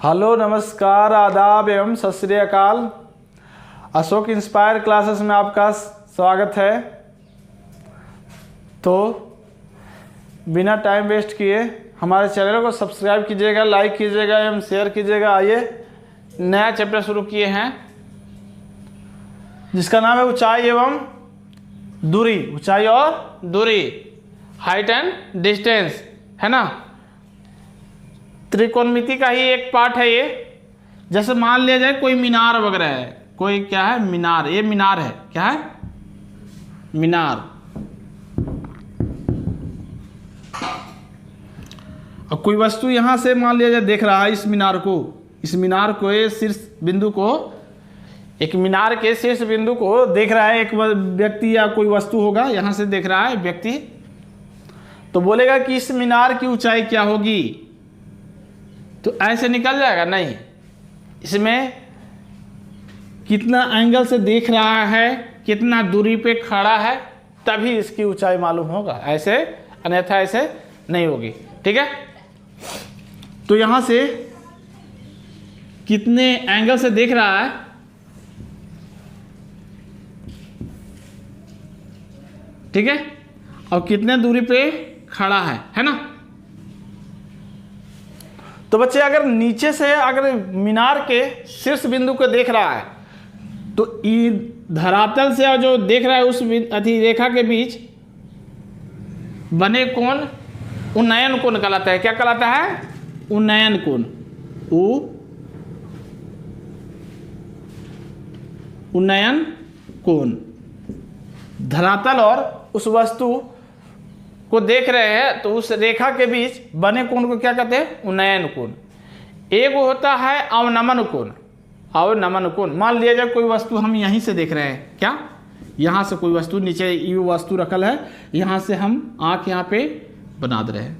Hello, नमस्कार, आदाब एवं सत श्री अकाल। अशोक इंस्पायर क्लासेस में आपका स्वागत है। तो बिना टाइम वेस्ट किए हमारे चैनल को सब्सक्राइब कीजिएगा, लाइक कीजिएगा एवं शेयर कीजिएगा। आइए नया चैप्टर शुरू किए हैं जिसका नाम है ऊंचाई एवं दूरी। ऊंचाई और दूरी, हाइट एंड डिस्टेंस, है ना। त्रिकोणमिति का ही एक पार्ट है ये। जैसे मान लिया जाए कोई मीनार वगैरह है, कोई क्या है मीनार, ये मीनार है, क्या है मीनार। और कोई वस्तु यहां से मान लिया जाए देख रहा है इस मीनार को, ये शीर्ष बिंदु को, एक मीनार के शीर्ष बिंदु को देख रहा है एक व्यक्ति या कोई वस्तु होगा, यहां से देख रहा है व्यक्ति। तो बोलेगा कि इस मीनार की ऊंचाई क्या होगी, तो ऐसे निकल जाएगा नहीं। इसमें कितना एंगल से देख रहा है, कितना दूरी पे खड़ा है, तभी इसकी ऊंचाई मालूम होगा, ऐसे अन्यथा ऐसे नहीं होगी। ठीक है, तो यहां से कितने एंगल से देख रहा है, ठीक है, और कितने दूरी पे खड़ा है ना। तो बच्चे अगर नीचे से अगर मीनार के शीर्ष बिंदु को देख रहा है तो धरातल से जो देख रहा है उस अति रेखा के बीच बने कोण उन्नयन कोण कहलाता है। क्या कहलाता है? उन्नयन कोण। उन्नयन कोण। धरातल और उस वस्तु को देख रहे हैं तो उस रेखा के बीच बने कोण को क्या कहते हैं? उन्नयन कोण। एक होता है अवनमन कोण। अवनमन कोण, मान लिया जाए कोई वस्तु हम यहीं से देख रहे हैं, क्या यहां से कोई वस्तु, नीचे ये वस्तु रखल है, यहां से हम आंख यहां पे बना दे रहे हैं,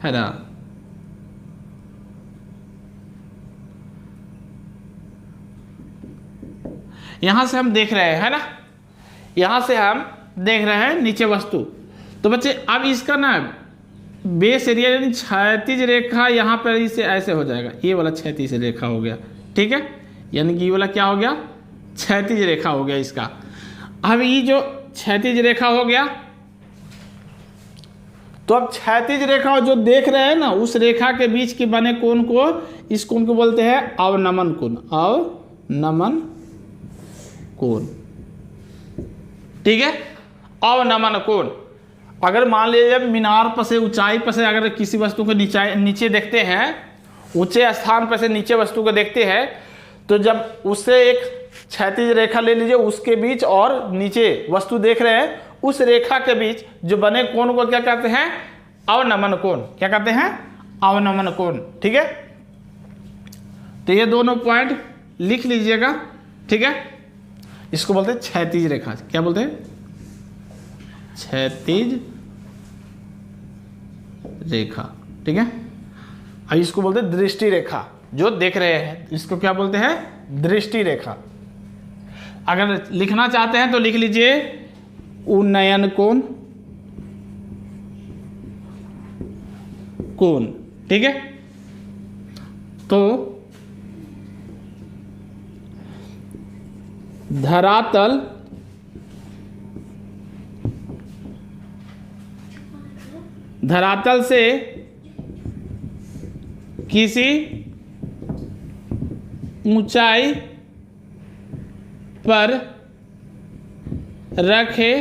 है ना। यहां से हम देख रहे हैं, है ना, यहां से हम देख रहे हैं नीचे वस्तु। तो बच्चे अब इसका ना बेस एरिया यानी क्षैतिज रेखा यहाँ पर इसे ऐसे हो जाएगा, ये वाला क्षैतिज रेखा हो गया, ठीक है, यानी कि ये वाला क्या हो गया? क्षैतिज रेखा हो गया इसका। अब ये जो क्षैतिज रेखा हो गया, तो अब क्षैतिज रेखा जो देख रहे हैं ना उस रेखा के बीच के बने कोण को, इस कोण को बोलते हैं अवनमन कोण। अवनमन कोण, ठीक है, अवनमन कोण। अगर मान लीजिए मीनार पर से, ऊंचाई पर से अगर किसी वस्तु को नीचे देखते हैं, ऊंचे स्थान पर से नीचे वस्तु को देखते हैं, तो जब उससे एक क्षैतिज रेखा ले लीजिए, उसके बीच और नीचे वस्तु देख रहे हैं उस रेखा के बीच जो बने कोण को क्या कहते हैं? अवनमन कोण। क्या कहते हैं? अवनमन कोण। ठीक है, तो ये दोनों पॉइंट लिख लीजिएगा, ठीक है। इसको बोलते हैं क्षैतिज रेखा। क्या बोलते हैं? क्षैतिज रेखा, ठीक है। और इसको बोलते हैं दृष्टि रेखा, जो देख रहे हैं इसको क्या बोलते हैं? दृष्टि रेखा। अगर लिखना चाहते हैं तो लिख लीजिए उन्नयन कोण, कोण, ठीक है। तो धरातल से किसी ऊंचाई पर रखे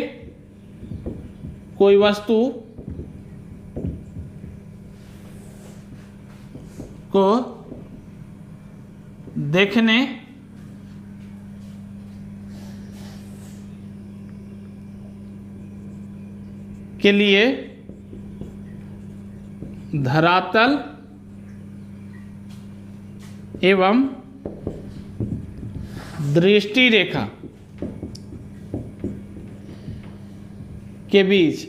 कोई वस्तु को देखने के लिए धरातल एवं दृष्टि रेखा के बीच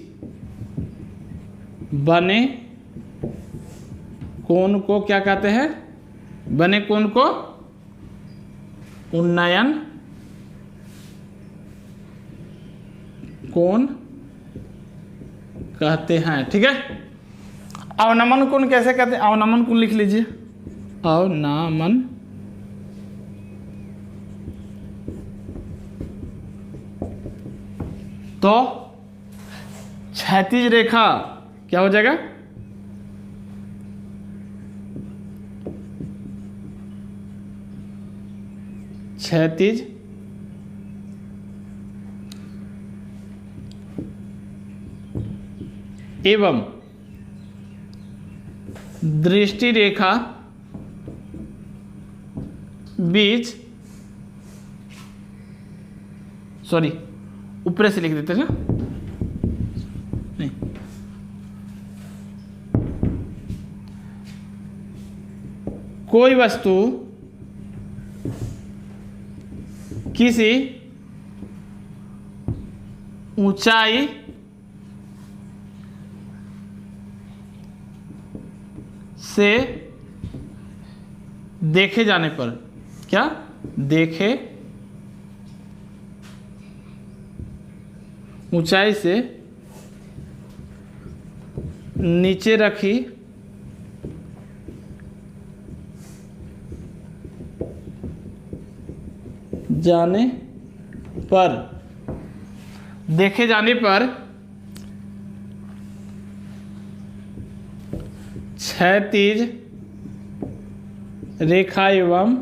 बने कोण को क्या कहते हैं? बने कोण को उन्नयन कोण कहते हैं। ठीक है, अवनमन कोण कैसे कहते हैं? अवनमन कोण लिख लीजिए, अवनमन तो क्षैतिज रेखा क्या हो जाएगा? क्षैतिज एवं दृष्टि रेखा बीच, सॉरी ऊपर से लिख देते हैं ना, नहीं, कोई वस्तु किसी ऊंचाई से देखे जाने पर, क्या देखे, ऊंचाई से नीचे रखी जाने पर, देखे जाने पर क्षैतिज रेखा एवं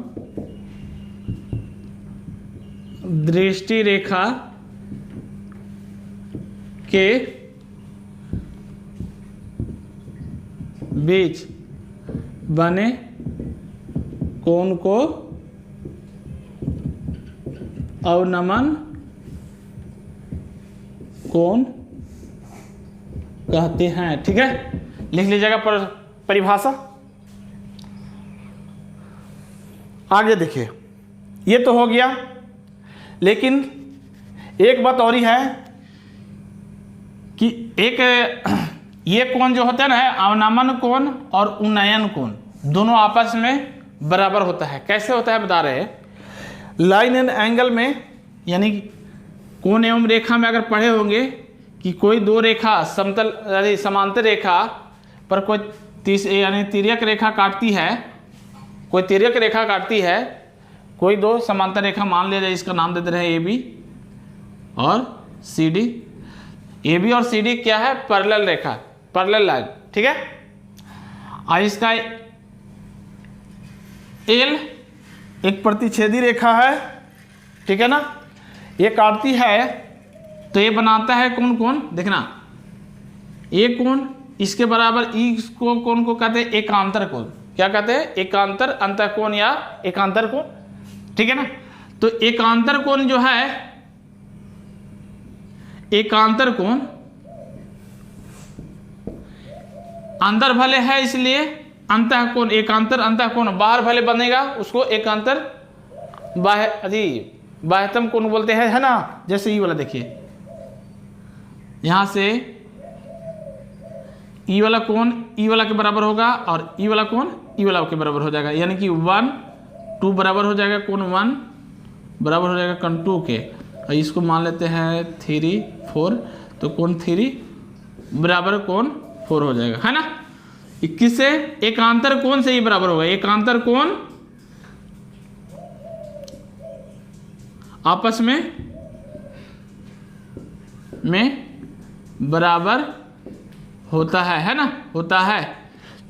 दृष्टि रेखा के बीच बने कोण को अवनमन कोण कहते हैं। ठीक है, लिख लीजिएगा परिभाषा। आगे देखिए, ये तो हो गया, लेकिन एक बात और ही है कि एक ये कोण जो होता है ना, अवनमन कोण और उन्नयन कोण दोनों आपस में बराबर होता है। कैसे होता है बता रहे हैं। लाइन एंड एंगल में, यानी कोण एवं रेखा में अगर पढ़े होंगे कि कोई दो रेखा समतल यानी समांतर रेखा पर कोई यानी तिर्यक रेखा काटती है, कोई तिर्यक रेखा काटती है, कोई दो समांतर रेखा मान ले जाए, इसका नाम देते रहे ए बी और सी डी। ए बी और सी डी क्या है? पैरेलल रेखा, पैरेलल लाइन। ठीक है, और इसका एल एक प्रतिच्छेदी रेखा है। ठीक है ना, ये काटती है तो ये बनाता है कौन कौन, देखना ये कोण इसके बराबर, इसको कोण को कहते हैं एकांतर कोण। क्या कहते हैं? एकांतर अंतःकोण या एकांतर कोण। ठीक है ना, तो एकांतर कोण जो है, एकांतर कोण अंदर भले है इसलिए अंतःकोण, एकांतर अंतःकोण, बाहर भले बनेगा उसको एकांतर बाह्यतम कोण बोलते हैं, है ना। जैसे ये वाला देखिए, यहां से ई वाला कोण ई वाला के बराबर होगा और ई वाला कोण ई वाला के बराबर हो जाएगा, यानी कि 1 2 बराबर हो जाएगा, कोण 1 बराबर हो जाएगा कोण 2 के, और इसको मान लेते हैं 3 4, तो कोण 3 बराबर कोण 4 हो जाएगा, है ना। 21 से एकांतर कोण से ही बराबर होगा, एकांतर कोण आपस में बराबर होता है ना, होता है।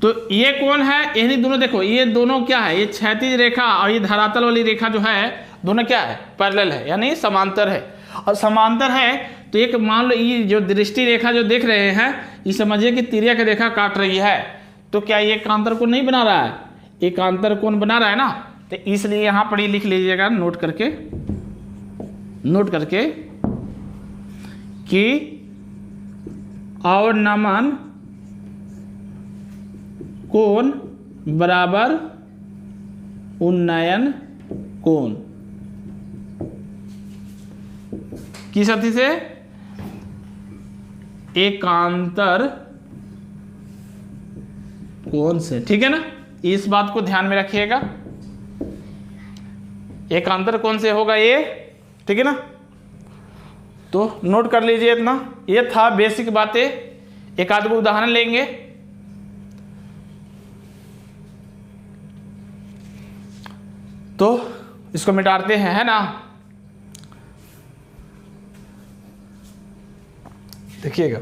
तो ये कौन है? यही दोनों देखो, ये दोनों क्या है? ये क्षैतिज रेखा और ये धरातल वाली रेखा जो है, दोनों क्या है? पैरेलल है, यानी समांतर है। और समांतर है तो एक मान लो ये जो दृष्टि रेखा जो देख रहे हैं, ये समझिए कि तिर्यक रेखा काट रही है, तो क्या ये एकांतर कोण नहीं बना रहा है? एकांतर कोण बना रहा है ना। तो इसलिए यहाँ पर लिख लीजिएगा नोट करके कि अवनमन कोण बराबर उन्नयन कोण, किस अर्थी से? एकांतर कोण से। ठीक है ना, इस बात को ध्यान में रखिएगा, एकांतर कोण से होगा ये। ठीक है ना, तो नोट कर लीजिए इतना। ये था बेसिक बातें, एक आध को उदाहरण लेंगे। इसको मिटाते हैं, है ना। देखिएगा,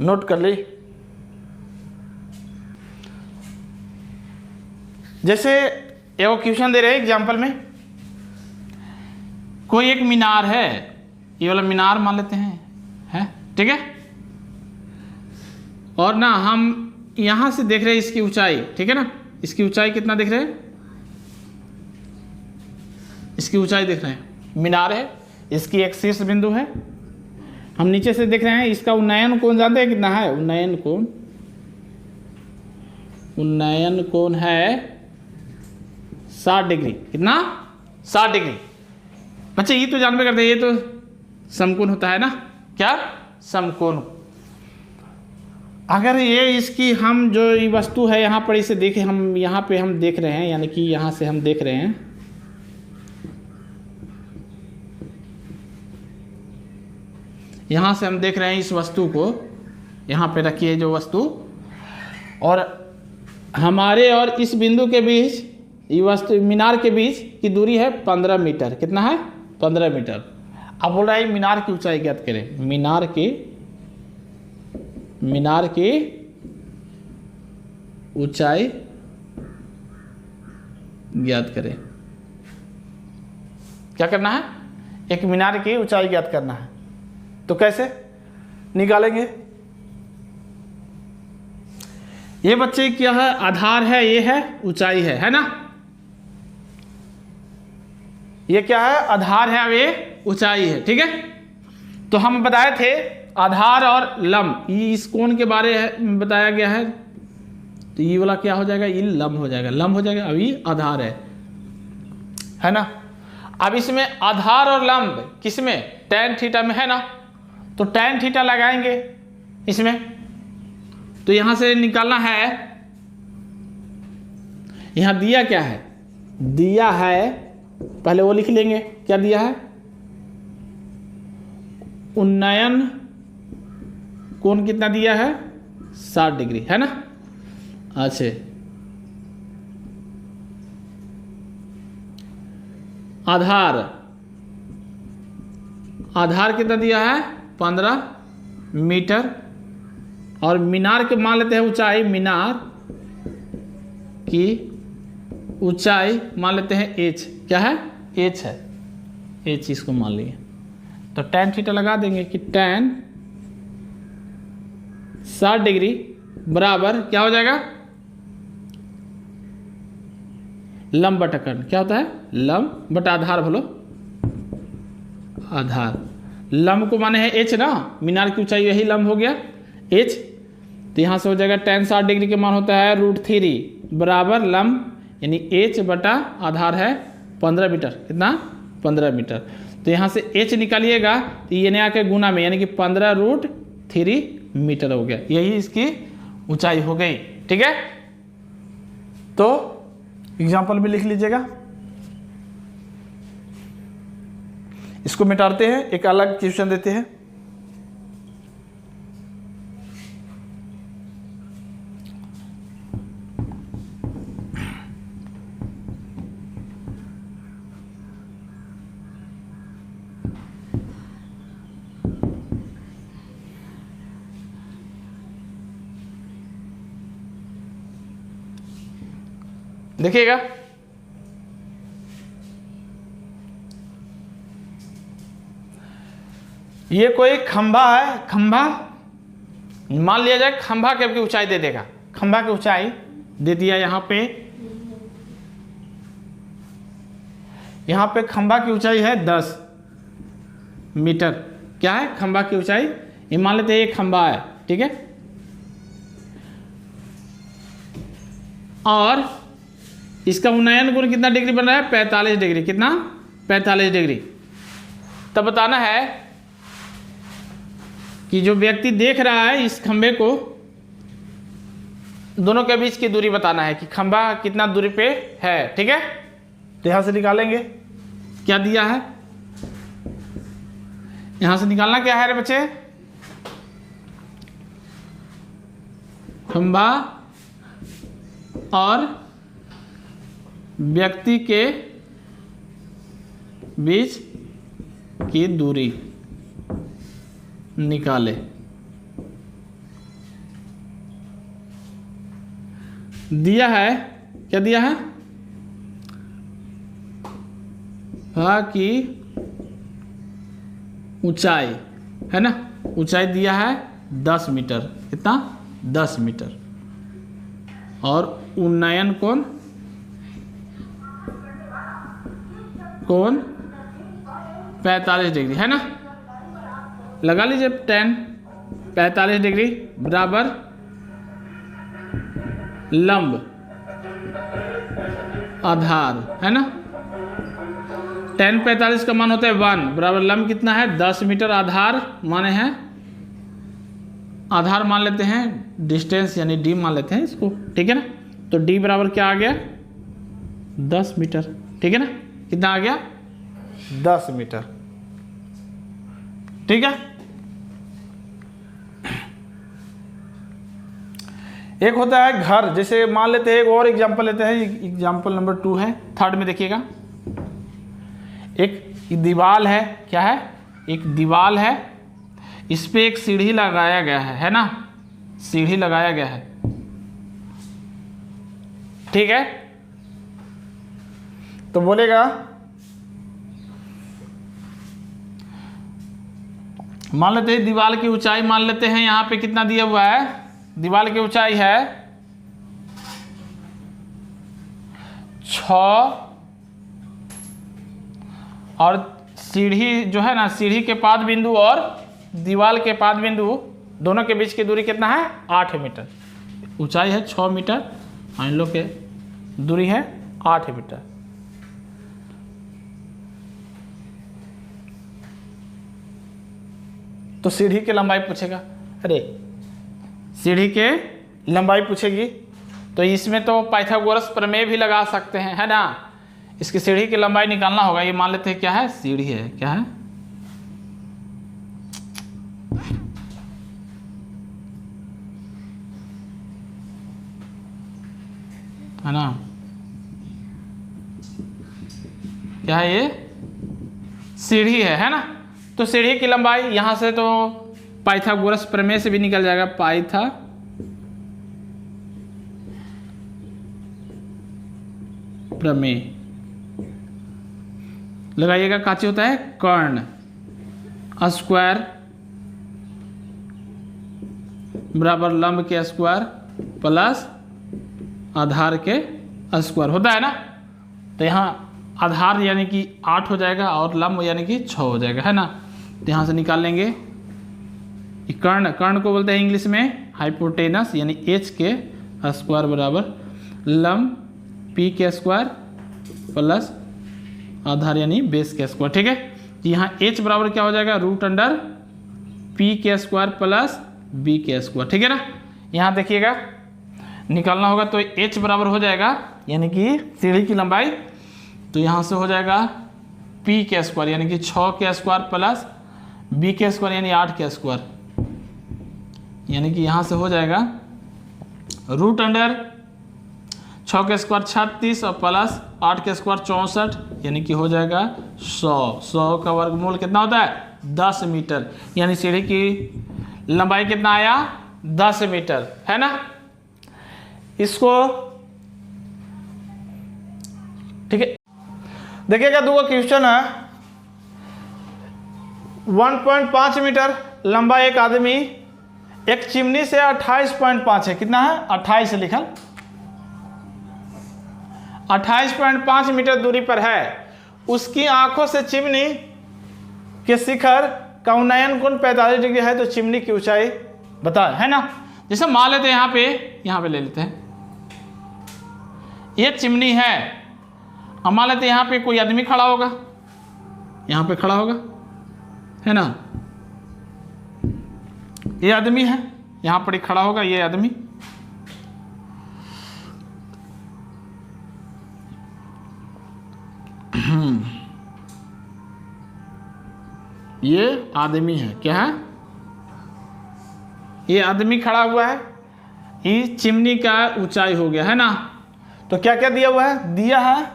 नोट कर ली। जैसे एगो क्वेश्चन दे रहे हैं एग्जाम्पल में, कोई एक मीनार है, ये वाला मीनार मान लेते हैं, है ठीक है। और ना हम यहां से देख रहे हैं इसकी ऊंचाई, ठीक है ना। इसकी ऊंचाई कितना देख रहे हैं, इसकी ऊंचाई देख रहे हैं, मीनार है, इसकी एक शीर्ष बिंदु है। हम नीचे से देख रहे हैं, इसका उन्नयन कोण जानते हैं कितना है, उन्नयन कोण है 60 डिग्री। कितना, 60 डिग्री। बच्चे ये तो जानते करते हैं, ये तो समकोण होता है ना, क्या, समकोण। अगर ये इसकी हम जो ये वस्तु है यहाँ पर इसे देखें, हम यहाँ पे हम देख रहे हैं, यानी कि यहाँ से हम देख रहे हैं, यहाँ से हम देख रहे हैं इस वस्तु को, यहाँ पे रखिए जो वस्तु, और हमारे और इस बिंदु के बीच, ये वस्तु मीनार के बीच की दूरी है 15 मीटर। कितना है, 15 मीटर। अब बोल रहा है मीनार की ऊंचाई ज्ञात करें, मीनार की ऊंचाई ज्ञात करें। क्या करना है, एक मीनार की ऊंचाई ज्ञात करना है। तो कैसे निकालेंगे, ये बच्चे क्या है, आधार है, ये है ऊंचाई है ना। ये क्या है, आधार है, अब ये ऊंचाई है, ठीक है। तो हम बताए थे आधार और लंब, ये इस कोण के बारे में बताया गया है। तो ये वाला क्या हो जाएगा, ये लंब हो जाएगा, लंब हो जाएगा। अभी आधार है ना। अब इसमें आधार और लंब किसमें, tan थीटा में है ना। तो tan थीटा लगाएंगे इसमें, तो यहां से निकालना है। यहां दिया क्या है, दिया है, पहले वो लिख लेंगे, क्या दिया है, उन्नयन कोण कितना दिया है, 60 डिग्री, है ना। अच्छा, आधार कितना दिया है, 15 मीटर। और मीनार के मान लेते हैं ऊंचाई, मीनार की ऊंचाई मान लेते हैं h। क्या है, h है, h इसको मान लिए। तो tan थीटा लगा देंगे कि tan 60 डिग्री बराबर क्या हो जाएगा, लंब बटा कर्ण। क्या होता है, लंब बटा आधार, बोलो आधार। लंब को माने है h ना, मीनार की ऊंचाई यही लंब हो गया h। तो यहाँ से हो जाएगा tan 60 डिग्री के मान होता है √3 बराबर लंब, यानी h बटा आधार है 15 मीटर। कितना, 15 मीटर। तो यहाँ से h निकालिएगा तो ये नया के गुना में, यानी कि 15√3 मीटर हो गया। यही इसकी ऊंचाई हो गई, ठीक है। तो एग्जाम्पल भी लिख लीजिएगा। इसको मिटाते हैं, एक अलग क्वेश्चन देते हैं। देखिएगा, ये कोई खंभा है, खंभा मान लिया जाए, खंभा की ऊंचाई दे देगा, खंभा की ऊंचाई दे दिया। यहां पे खंभा की ऊंचाई है 10 मीटर। क्या है, खंभा की ऊंचाई, ये मान लेते हैं ये खंभा है, ठीक है। और इसका उन्नयन कोण कितना डिग्री बन रहा है, 45 डिग्री। कितना, 45 डिग्री। तब बताना है कि जो व्यक्ति देख रहा है इस खंभे को, दोनों के बीच की दूरी बताना है कि खंभा कितना दूरी पे है, ठीक है। तो यहां से निकालेंगे, क्या दिया है, यहां से निकालना क्या है रे बच्चे, खंभा और व्यक्ति के बीच की दूरी निकाले। दिया है, क्या दिया है, की ऊंचाई है ना, ऊंचाई दिया है 10 मीटर, कितना 10 मीटर, और उन्नयन कोण 45 डिग्री है ना, लगा लीजिए 10, 45 डिग्री बराबर लंब आधार है ना, 10 45 का मान होता है 1 बराबर लंब कितना है 10 मीटर, आधार माने हैं, आधार मान लेते हैं डिस्टेंस यानी डी मान लेते हैं इसको, ठीक है ना। तो डी बराबर क्या आ गया 10 मीटर, ठीक है ना, कितना आ गया 10 मीटर, ठीक है। एक होता है घर, जैसे मान लेते हैं एक और एग्जांपल लेते हैं, एग्जांपल नंबर 2 है, थर्ड में देखिएगा, एक दीवार है, क्या है, एक दीवार है, इस पे एक सीढ़ी लगाया गया है ना, सीढ़ी लगाया गया है, ठीक है। तो बोलेगा मान लेते हैं दीवार की ऊंचाई मान लेते हैं यहां पे कितना दिया हुआ है, दीवार की ऊंचाई है 6 और सीढ़ी जो है ना, सीढ़ी के पाद बिंदु और दीवार के पाद बिंदु दोनों के बीच की दूरी कितना है 8 मीटर, ऊंचाई है 6 मीटर और इन लोग के दूरी है 8 मीटर। तो सीढ़ी की लंबाई पूछेगा, अरे सीढ़ी के लंबाई पूछेगी तो इसमें तो पाइथागोरस प्रमेय भी लगा सकते हैं है ना, इसकी सीढ़ी की लंबाई निकालना होगा, ये मान लेते हैं क्या है सीढ़ी है, क्या है ना, क्या है ये सीढ़ी है ना। तो सीढ़ी की लंबाई यहां से तो पाइथागोरस प्रमेय से भी निकल जाएगा, पाइथा प्रमेय लगाइएगा, काची होता है कर्ण स्क्वायर बराबर लंब के स्क्वायर प्लस आधार के स्क्वायर होता है ना। तो यहाँ आधार यानी कि 8 हो जाएगा और लंब यानी कि 6 हो जाएगा है ना। तो यहाँ से निकाल लेंगे कर्ण, कर्ण को बोलते हैं इंग्लिश में हाइपोटेनस यानी h के स्क्वायर बराबर लंब p के स्क्वायर प्लस आधार यानी बेस के स्क्वायर, ठीक है। तो यहाँ h बराबर क्या हो जाएगा रूट अंडर p के स्क्वायर प्लस b के स्क्वायर, ठीक है ना। यहाँ देखिएगा निकालना होगा तो h बराबर हो जाएगा यानी कि सीढ़ी की लंबाई, तो यहाँ से हो जाएगा p के स्क्वायर यानी कि 6 के स्क्वायर प्लस b के स्क्वायर यानी 8 के स्क्वायर, यानी कि यहाँ से हो जाएगा रूट अंडर 6 के स्क्वायर 36 और प्लस 8 के स्क्वायर 64 यानी कि हो जाएगा 100 का वर्गमूल कितना होता है 10 मीटर, यानी सीढ़ी की लंबाई कितना आया 10 मीटर है ना। इसको ठीक है देखिएगा, दो क्वेश्चन है 1.5 मीटर लंबा एक आदमी एक चिमनी से 28.5 है, कितना है 28 लिखल 28.5 मीटर दूरी पर है, उसकी आंखों से चिमनी के शिखर का उन्नयन कोण 45 डिग्री है, तो चिमनी की ऊंचाई बता है ना। जैसे मान लेते हैं यहाँ पे ले लेते हैं ये चिमनी है, अब मान लेते हैं यहाँ पे कोई आदमी खड़ा होगा, यहाँ पे खड़ा होगा है ना, ये आदमी है यहाँ पर ही खड़ा होगा, ये आदमी ये आदमी है, क्या है, ये आदमी खड़ा हुआ है, ये चिमनी का ऊंचाई हो गया है ना। तो क्या क्या दिया हुआ है, दिया है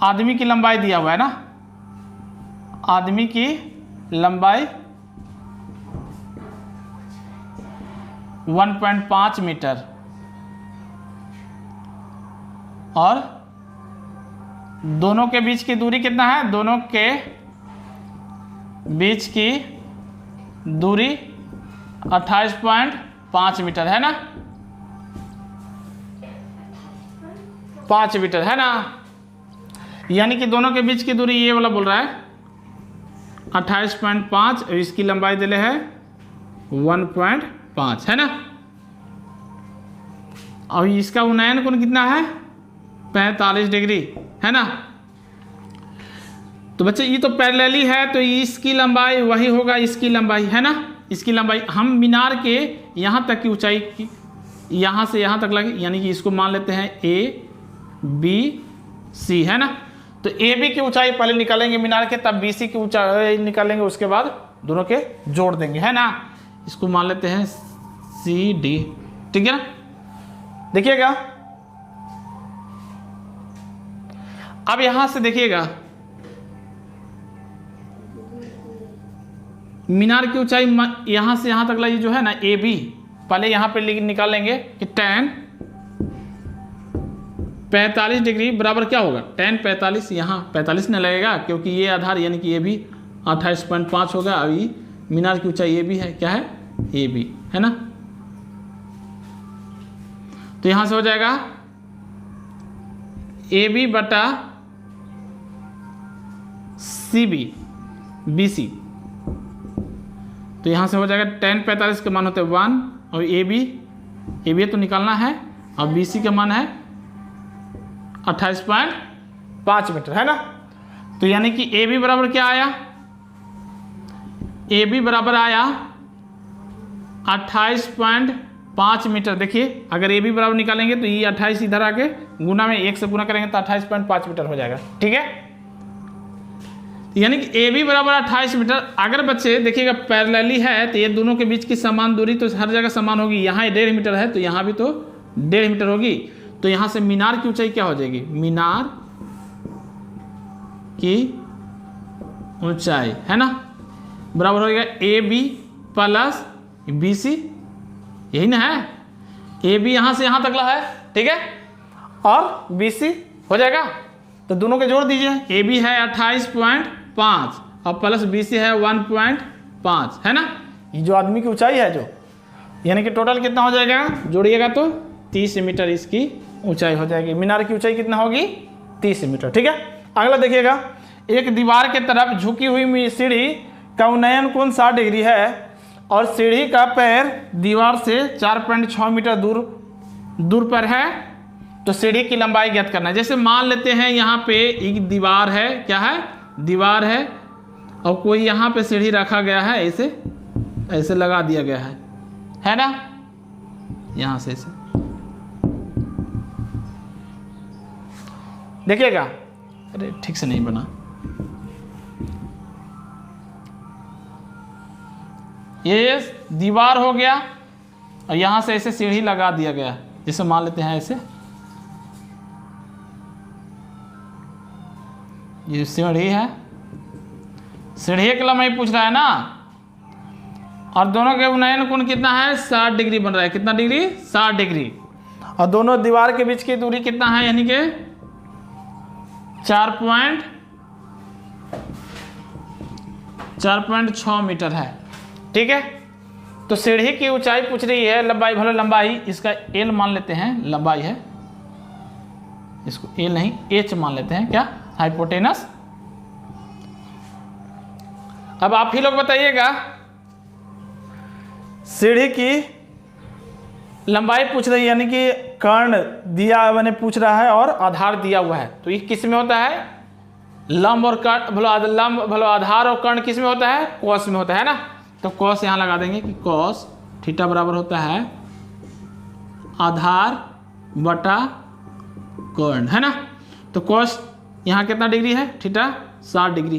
आदमी की लंबाई दिया हुआ है ना, आदमी की लंबाई 1.5 मीटर और दोनों के बीच की दूरी कितना है, दोनों के बीच की दूरी 28.5 मीटर है ना, 5 मीटर है ना। यानी कि दोनों के बीच की दूरी ये वाला बोल रहा है 28.5 और इसकी लंबाई दिले है 1.5 है ना। और इसका उन्नयन कोण कितना है, 45 डिग्री है ना। तो बच्चे ये तो पैरेलली है, तो इसकी लंबाई वही होगा इसकी लंबाई है ना। इसकी लंबाई हम मीनार के यहाँ तक की ऊंचाई की, यहाँ से यहाँ तक लगे, यानी कि इसको मान लेते हैं ABC है ना। तो AB की ऊंचाई पहले निकालेंगे मीनार के, तब BC की ऊंचाई निकालेंगे, उसके बाद दोनों के जोड़ देंगे है ना। इसको मान लेते हैं CD, ठीक है ना। देखिएगा अब यहां से देखिएगा मीनार की ऊंचाई यहां से यहां तक लगी जो है ना AB, पहले यहां पे निकालेंगे कि tan 45 डिग्री बराबर क्या होगा, tan 45, यहाँ 45 नहीं लगेगा क्योंकि ये आधार यानी कि ये भी 28.5 होगा। अभी मीनार की ऊंचाई ये भी है, क्या है, AB है ना। तो यहां से हो जाएगा AB बटा CB BC। तो यहां से हो जाएगा tan 45 के मान होते हैं 1 और AB तो निकालना है और BC का मान है 28.5 मीटर है ना। तो यानी कि AB बराबर क्या आया, AB बराबर आया 28.5 मीटर। देखिए अगर AB बराबर निकालेंगे तो ये 28 इधर आके गुना में 1 से गुना करेंगे तो 28.5 मीटर हो जाएगा, ठीक है। यानी कि AB बराबर 28 मीटर। अगर बच्चे देखिएगा पैरेलली है तो ये दोनों के बीच की समान दूरी तो हर जगह समान होगी, यहाँ 1.5 मीटर है तो यहाँ भी तो 1.5 मीटर होगी। तो यहाँ से मीनार की ऊंचाई क्या हो जाएगी, मीनार की ऊंचाई है ना बराबर हो जाएगा AB प्लस BC, यही ना है। AB यहाँ से यहाँ तक ला है, ठीक है, और BC हो जाएगा। तो दोनों के जोड़ दीजिए, AB है 28.5 और प्लस BC है 1.5 है ना। ये जो आदमी की ऊंचाई है जो, यानी कि टोटल कितना हो जाएगा, जोड़िएगा तो 30 मीटर इसकी ऊंचाई हो जाएगी। मीनार की ऊंचाई कितना होगी, 30 मीटर, ठीक है। अगला देखिएगा, एक दीवार के तरफ झुकी हुई सीढ़ी का उन्नयन कोण 60 डिग्री है और सीढ़ी का पैर दीवार से 4.6 मीटर दूर पर है। तो सीढ़ी की लंबाई ज्ञात करना है। जैसे मान लेते हैं यहाँ पे एक दीवार है, क्या है, दीवार है और कोई यहाँ पे सीढ़ी रखा गया है, ऐसे लगा दिया गया है ना, यहाँ से ऐसे देखिएगा। अरे ठीक से नहीं बना, ये दीवार हो गया और यहाँ से ऐसे सीढ़ी लगा दिया गया। जैसे मान लेते हैं ऐसे, ये सीढ़ी है, सीढ़ी की लंबाई पूछ रहा है ना, और दोनों के उन्नयन कोण कितना है, 60 डिग्री बन रहा है। कितना डिग्री, 60 डिग्री। और दोनों दीवार के बीच की दूरी कितना है, यानी कि 4.6 मीटर है, ठीक है। तो सीढ़ी की ऊंचाई पूछ रही है, लंबाई भले लंबाई इसका L मान लेते हैं, लंबाई है, इसको L नहीं H मान लेते हैं, क्या, हाइपोटेनस। अब आप ही लोग बताइएगा, सीढ़ी की लंबाई पूछ रही है, यानी कि कर्ण दिया मैंने पूछ रहा है और आधार दिया हुआ है। तो ये किस में होता है, लंब और कर्ण, भलो आधार और कर्ण किस में होता है, कॉस में होता है ना। तो कॉस यहाँ लगा देंगे कि कॉस थीटा बराबर होता है आधार बटा कर्ण, है ना। तो कॉस यहाँ कितना डिग्री है थीटा 60 डिग्री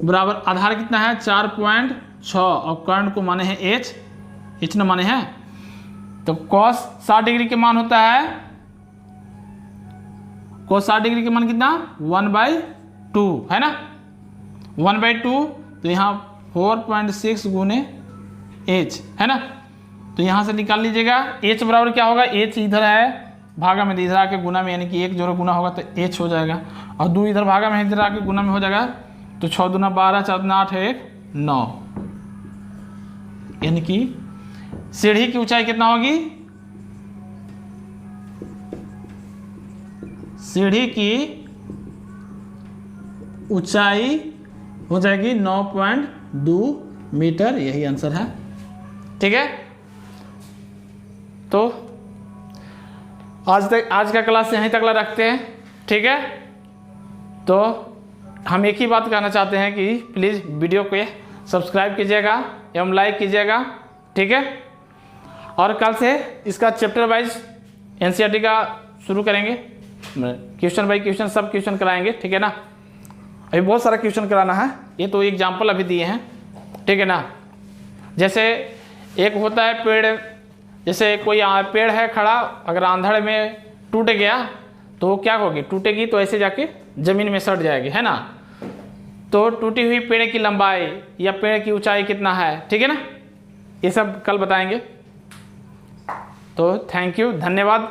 बराबर आधार कितना है 4.6 और कर्ण को माने हैं एच न माने हैं, तो cos 60 डिग्री के मान होता है, cos 60 डिग्री के मान कितना 1/2 है ना, 1/2, तो यहाँ 4.6 गुने एच है ना, तो यहाँ से निकाल लीजिएगा एच बराबर क्या होगा, एच इधर है भागा में, इधर आके गुना में, यानी कि एक जोड़ गुना होगा तो एच हो जाएगा, और 2 इधर भागा में, इधर आके गुना में हो जाएगा, तो 6 दूना 12, 4 दूना 8 है 1 9, यानी कि सीढ़ी की ऊंचाई कितना होगी, सीढ़ी की ऊंचाई हो जाएगी 9.2 मीटर, यही आंसर है। ठीक है, तो आज का क्लास यहीं तक रखते हैं। ठीक है, तो हम एक ही बात कहना चाहते हैं कि प्लीज़ वीडियो को सब्सक्राइब कीजिएगा एवं लाइक कीजिएगा। ठीक है, और कल से इसका चैप्टर वाइज एनसीईआरटी का शुरू करेंगे, क्वेश्चन बाई क्वेश्चन सब क्वेश्चन कराएंगे। ठीक है ना, अभी बहुत सारा क्वेश्चन कराना है, ये तो एग्जाम्पल अभी दिए हैं। ठीक है ना, जैसे एक होता है पेड़, जैसे कोई पेड़ है खड़ा, अगर आंधड़ में टूट गया तो क्या होगी, टूटेगी तो ऐसे जाके ज़मीन में सट जाएगी, है ना, तो टूटी हुई पेड़ की लंबाई या पेड़ की ऊंचाई कितना है। ठीक है ना, ये सब कल बताएंगे। तो थैंक यू, धन्यवाद।